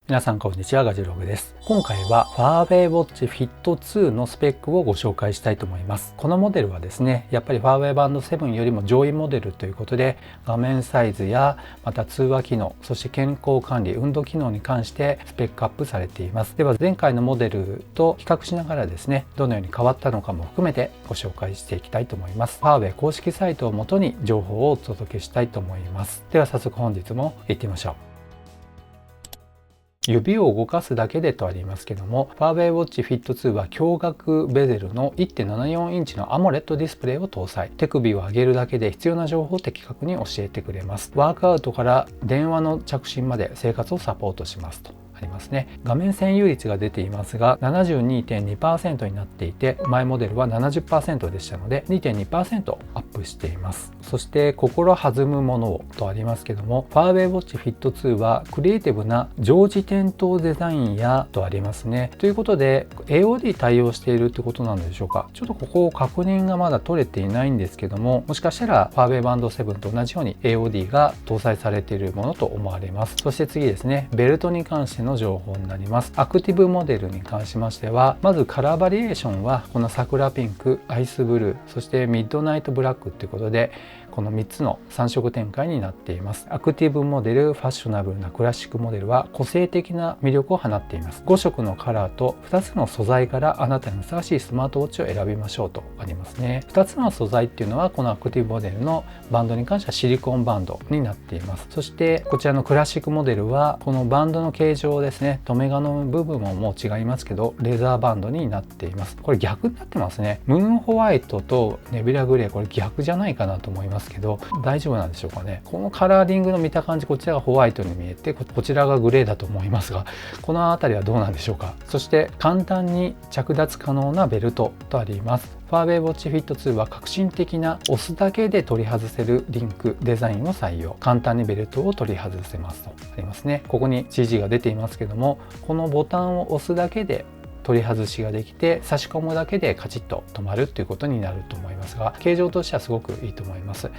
皆さんこんにちは、ガジログです。今回はファーウェイウォッチフィット2のスペックをご紹介したいと思います。このモデルはですね、やっぱりファーウェイバンド7よりも上位モデルということで、画面サイズやまた通話機能、そして健康管理、運動機能に関してスペックアップされています。では前回のモデルと比較しながらですね、どのように変わったのかも含めてご紹介していきたいと思います。ファーウェイ公式サイトをもとに情報をお届けしたいと思います。では早速本日も行ってみましょう。指を動かすだけでとありますけども、ファーウェイウォッチフィット2は驚愕ベゼルの 1.74 インチのアモレットディスプレイを搭載。手首を上げるだけで必要な情報を的確に教えてくれます。ワークアウトから電話の着信まで生活をサポートしますとありますね。画面占有率が出ていますが 72.2% になっていて、前モデルは 70% でしたので 2.2% アップしています。そして心弾むものをとありますけども、ファーウェイウォッチフィット2はクリエイティブな常時点灯デザインやとありますね。ということで AOD 対応しているってことなんでしょうか。ちょっとここ確認がまだ取れていないんですけども、もしかしたらファーウェイバンド7と同じように AOD が搭載されているものと思われます。そして次ですね、ベルトに関しての情報になります。アクティブモデルに関しましては、まずカラーバリエーションはこの桜ピンク、アイスブルー、そしてミッドナイトブラックということで、この3つの3色展開になっています。アクティブモデル、ファッショナブルなクラシックモデルは個性的な魅力を放っています。5色のカラーと2つの素材からあなたにふさわしいスマートウォッチを選びましょうとありますね。2つの素材っていうのはこのアクティブモデルのバンドに関してはシリコンバンドになっています。そしてこちらのクラシックモデルはこのバンドの形状ですね、留め金の部分ももう違いますけどレザーバンドになっています。これ逆になってますね。ムーンホワイトとネビュラグレー、これ逆じゃないかなと思いますけど大丈夫なんでしょうかね。このカラーリングの見た感じ、こちらがホワイトに見えてこちらがグレーだと思いますが、この辺りはどうなんでしょうか。そして簡単に着脱可能なベルトとあります。ファーウェイウォッチフィット2は革新的な押すだけで取り外せるリンクデザインを採用。簡単にベルトを取り外せますとありますね。ここに CG が出ていますけども、このボタンを押すだけで取り外しができて、差し込むだけでカチッと止まるということになると思いますが、形状としてはすごくいいと思います。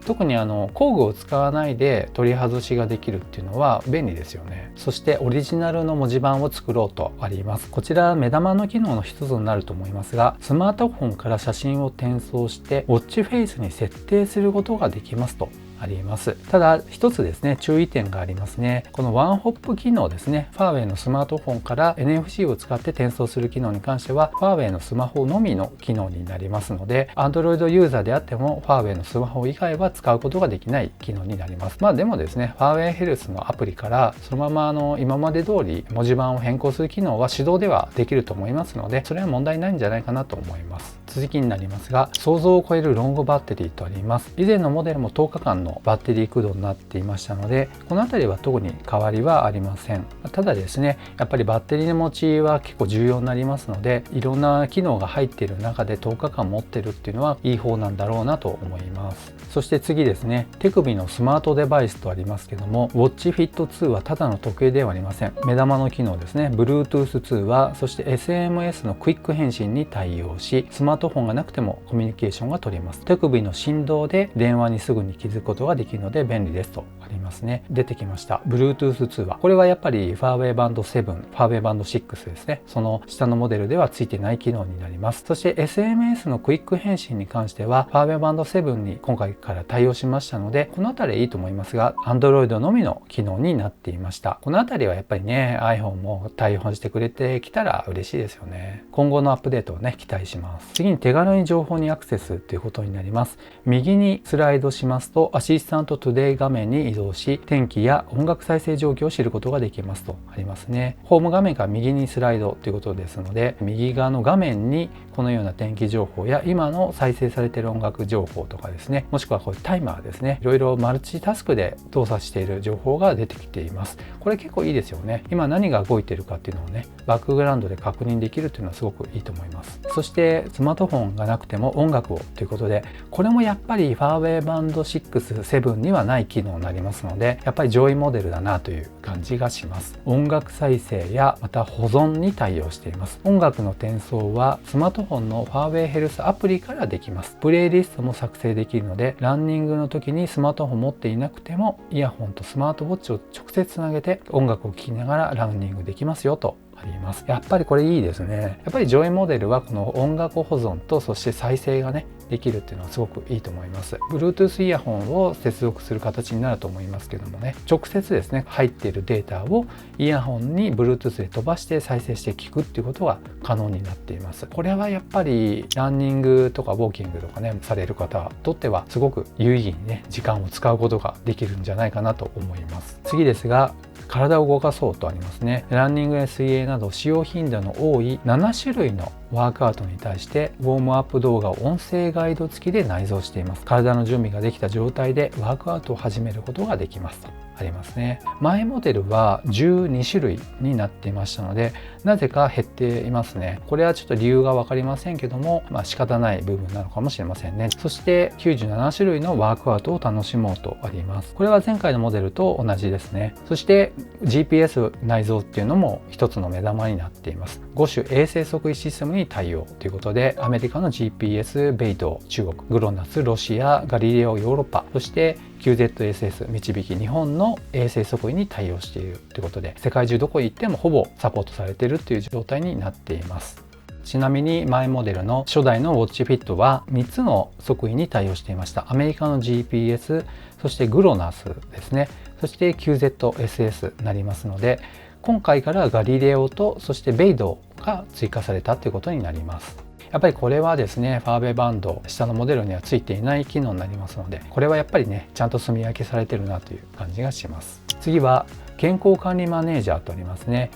特に工具を使わないで取り外しができるっていうのは便利ですよね。そしてオリジナルの文字盤を作ろうとあります。こちら目玉の機能の一つになると思いますが、スマートフォンから写真を転送してウォッチフェイスに設定することができますとあります。ただ一つですね、注意点がありますね。このワンホップ機能ですね、ファーウェイのスマートフォンから NFC を使って転送する機能に関してはファーウェイのスマホのみの機能になりますので、 Android ユーザーであってもファーウェイのスマホ以外は使うことができない機能になります。でもですね、ファーウェイヘルスのアプリからそのまま今まで通り文字盤を変更する機能は手動ではできると思いますので、それは問題ないんじゃないかなと思います。続きになりますが、想像を超えるロングバッテリーとあります。以前のモデルも10日間のバッテリー駆動になっていましたので、この辺りは特に変わりはありません。ただですね、やっぱりバッテリーの持ちは結構重要になりますので、いろんな機能が入っている中で10日間持ってるっていうのはいい方なんだろうなと思います。そして次ですね、手首のスマートデバイスとありますけども、Watch Fit 2はただの時計ではありません。目玉の機能ですね、Bluetooth 通話、そして SMS のクイック返信に対応し、スマートフォンがなくてもコミュニケーションが取れます。手首の振動で電話にすぐに気づくことができるので便利ですとありますね。出てきました Bluetooth 通話。これはやっぱりファーウェイバンド7、ファーウェイバンド6ですね、その下のモデルではついてない機能になります。そして SMS のクイック返信に関してはファーウェイバンド7に今回から対応しましたので、この辺りいいと思いますが Android のみの機能になっていました。この辺りはやっぱりね、 iPhone も対応してくれてきたら嬉しいですよね。今後のアップデートをね、期待します。次に手軽に情報にアクセスということになります。右にスライドしますとアシスタントトゥデイ画面に移動し、天気や音楽再生状況を知ることができますとありますね。ホーム画面から右にスライドということですので、右側の画面にこのような天気情報や今の再生されている音楽情報とかですね、もしくはこういうタイマーですね、いろいろマルチタスクで動作している情報が出てきています。これ結構いいですよね。今何が動いているかっていうのをね、バックグラウンドで確認できるというのはすごくいいと思います。そしてスマートフォンがなくても音楽をということで、これもやっぱりファーウェイバンド6、7にはない機能になります。ますので、やっぱり上位モデルだなという感じがします。音楽再生やまた保存に対応しています。音楽の転送はスマートフォンのファーウェイヘルスアプリからできます。プレイリストも作成できるので、ランニングの時にスマートフォン持っていなくてもイヤホンとスマートウォッチを直接つなげて音楽を聴きながらランニングできますよとあります。やっぱりこれいいですね。やっぱり上位モデルはこの音楽保存とそして再生がねできるっていうのはすごくいいと思います。 Bluetooth イヤホンを接続する形になると思いますけどもね、直接ですね入っているデータをイヤホンに Bluetooth で飛ばして再生して聞くっていうことが可能になっています。これはやっぱりランニングとかウォーキングとかねされる方にとってはすごく有意義にね時間を使うことができるんじゃないかなと思います。次ですが、体を動かそうとありますね。ランニングや水泳など使用頻度の多い7種類のワークアウトに対してウォームアップ動画を音声ガイド付きで内蔵しています。体の準備ができた状態でワークアウトを始めることができますとありますね。前モデルは12種類になっていましたので、なぜか減っていますね。これはちょっと理由が分かりませんけども、仕方ない部分なのかもしれませんね。そして97種類のワークアウトを楽しもうとあります。これは前回のモデルと同じですね。そして GPS 内蔵っていうのも一つの目玉になっています。5種衛星測位システムに対応ということで、アメリカの GPS、米ド、中国、グロナス、ロシア、ガリレオ、ヨーロッパ、そして QZSS 導き日本の衛星測位に対応しているということで、世界中どこへ行ってもほぼサポートされているという状態になっています。ちなみに前モデルの初代のウォッチフィットは3つの測位に対応していました。アメリカの GPS、そしてグロナスですね、そして QZSS になりますので、今回からガリレオとそしてベイドが追加されたということになります。やっぱりこれはですね、ファーウェイバンド下のモデルにはついていない機能になりますので、これはやっぱりねちゃんと住み分けされてるなという感じがします。次は健康管理マネージャーとありますね。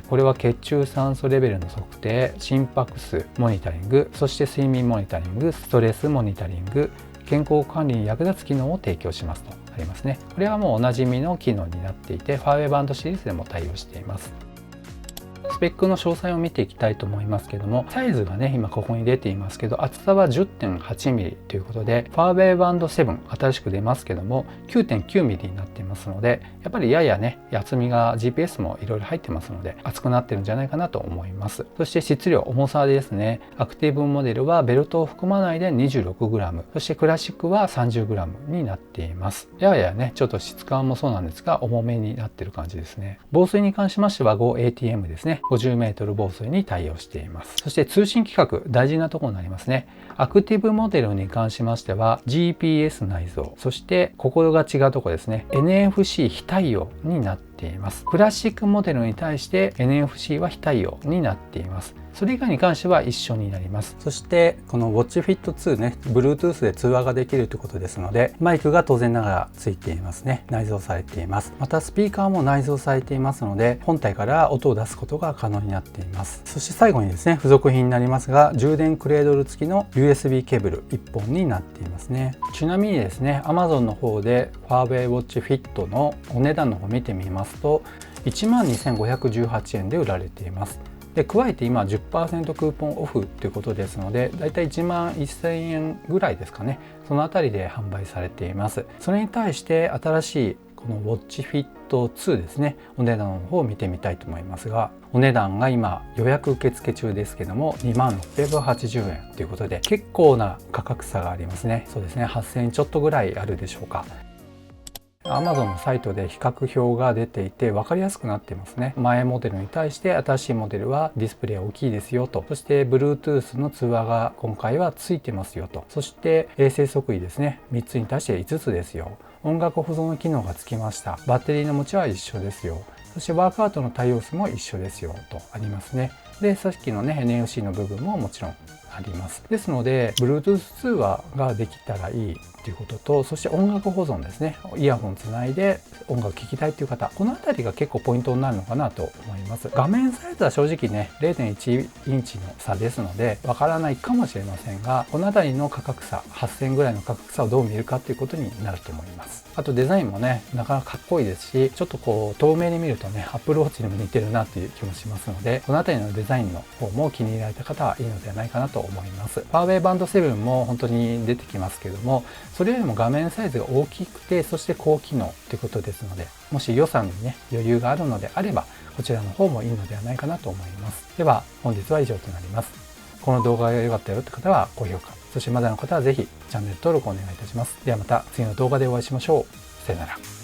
これは血中酸素レベルの測定、心拍数モニタリング、そして睡眠モニタリング、ストレスモニタリング、健康管理に役立つ機能を提供しますとありますね。これはもうおなじみの機能になっていて、ファーウェイバンドシリーズでも対応しています。スペックの詳細を見ていきたいと思いますけども、サイズがね今ここに出ていますけど、厚さは 10.8mm ということで、ファーウェイバンド7新しく出ますけども 9.9mm になっていますので、やっぱりややね厚みが GPS もいろいろ入ってますので厚くなってるんじゃないかなと思います。そして質量、重さですね。アクティブモデルはベルトを含まないで 26g、 そしてクラシックは 30g になっています。ややねちょっと質感もそうなんですが重めになってる感じですね。防水に関しましては 5ATM ですね、50m 防水に対応しています。そして通信規格、大事なところになりますね。アクティブモデルに関しましては GPS 内蔵、そしてここが違うところですね、 NFC 非対応になっています。クラシックモデルに対して NFC は非対応になっています。それ以外に関しては一緒になります。そしてこの WatchFit 2ね、Bluetooth で通話ができるということですので、マイクが当然ながらついていますね。内蔵されています。またスピーカーも内蔵されていますので、本体から音を出すことが可能になっています。そして最後にですね、付属品になりますが、充電クレードル付きの USB ケーブル1本になっていますね。ちなみにですね、Amazon の方でファーウェイウォッチフィットのお値段の方を見てみますと、12,518円で売られています。で加えて今 10% クーポンオフということですので、だいたい11,000円ぐらいですかね、そのあたりで販売されています。それに対して新しいこの WatchFit 2ですね、お値段の方を見てみたいと思いますが、お値段が今予約受付中ですけども 2680円ということで、結構な価格差がありますね。そうですね、8,000円ちょっとぐらいあるでしょうか。Amazon のサイトで比較表が出ていて分かりやすくなっていますね。前モデルに対して新しいモデルはディスプレイ大きいですよと、そして Bluetooth の通話が今回はついてますよと、そして衛星測位ですね、3つに対して5つですよ、音楽保存の機能がつきました、バッテリーの持ちは一緒ですよ、そしてワークアウトの対応数も一緒ですよとありますね。でさっきのね NFC の部分ももちろんあります。ですので Bluetooth 通話ができたらいいということと、そして音楽保存ですね、イヤホンつないで音楽聴きたいという方、この辺りが結構ポイントになるのかなと思います。画面サイズは正直ね 0.1 インチの差ですのでわからないかもしれませんが、この辺りの価格差、8,000円ぐらいの価格差をどう見るかということになると思います。あとデザインもねなかなかかっこいいですし、ちょっとこう透明に見るとね Apple Watch にも似てるなという気もしますので、この辺りのデザインの方も気に入られた方はいいのではないかなと思います。ファーウェイバンド7も本当に出てきますけども、それよりも画面サイズが大きくて、そして高機能ってことですので、もし予算にね余裕があるのであれば、こちらの方もいいのではないかなと思います。では本日は以上となります。この動画が良かったよって方は高評価、そしてまだの方はぜひチャンネル登録お願いいたします。ではまた次の動画でお会いしましょう。さよなら。